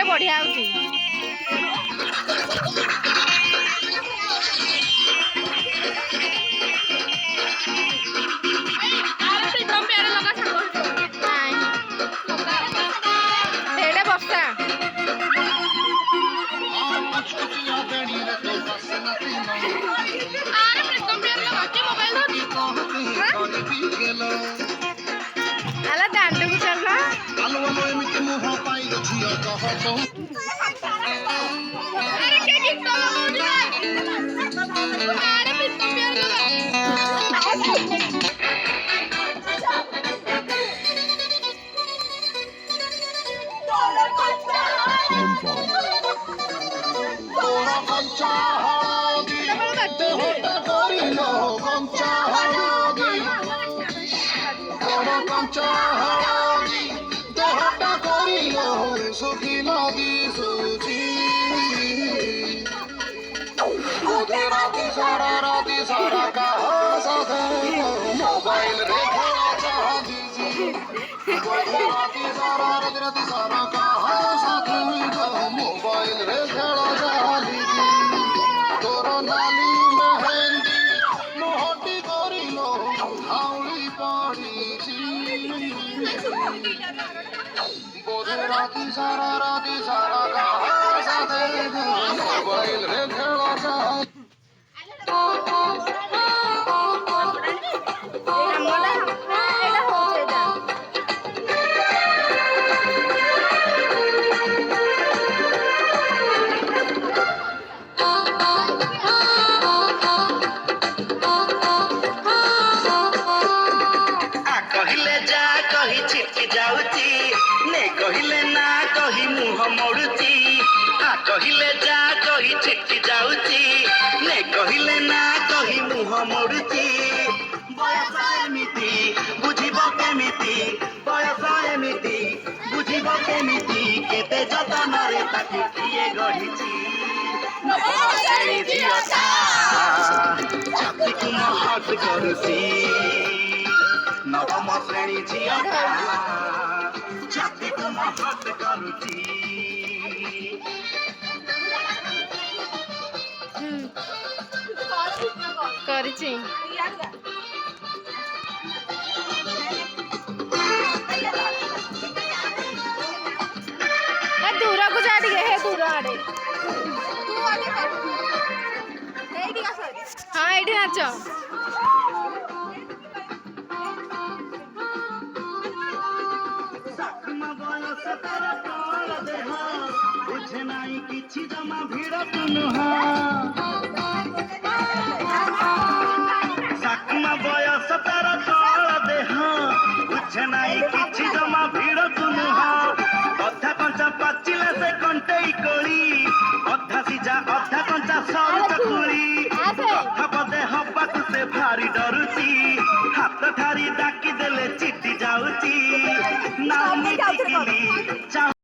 बढ़िया होची ସେଇଟା ବର୍ଷା ଆଲା ଦାଣ୍ଡକୁ ଚାଲ राती सारा कहा साथ मोबाइल रे खेला चाहती राती सारा कहा साथ मोबाइल रे खेला चाहती तोर नाली मेहंदी मोहटी करिलो हाउली पड़ी राती सारा कहा साथ मोबाइल रे खेला चाहती कहिले ना कही मुह मोड़ुची कहिले जा कही छिटकी जाउची ने कहिले ना कही मुह मोड़ुची बयस एमिति बुझिब केमिति बयस एमिति बुझिब केमिति केते जतन रे ताकि किए गढ़िची छाती को महट करुची नवम श्रेणी झियटा छाती को महट करुची କରିଛି ଦୂରକୁ ଯା ଟିକେ ହେ ଦୂର ଆଡେ ହଁ ଏଇଠି ନାଚ ବୁଝେ ନାଇଁ କିଛି ଜମା ଭିଡ଼ ତୁ ନୁହଁ ସାକୁମା ବୟସ ତାର ତଳ ଦେହ ବୁଝେ ନାଇଁ କିଛି ଜମା ଭିଡ଼ ତୁ ନୁହଁ ଅଧା କଞ୍ଚା ପାଚିଲା ସେ କଣ୍ଟେଇ କୋଳି ଅଧା ସିଝା ଅଧା କଞ୍ଚା ସରୁ ଚକୁଳି କଥା ପଦେ ହବାକୁ ସେ ଭାରି ଡରୁଛି ହାତ ଠାରି ଡାକି ଦେଲେ ଚିଟି ଯାଉଛି ନାମି ଟିକିଲି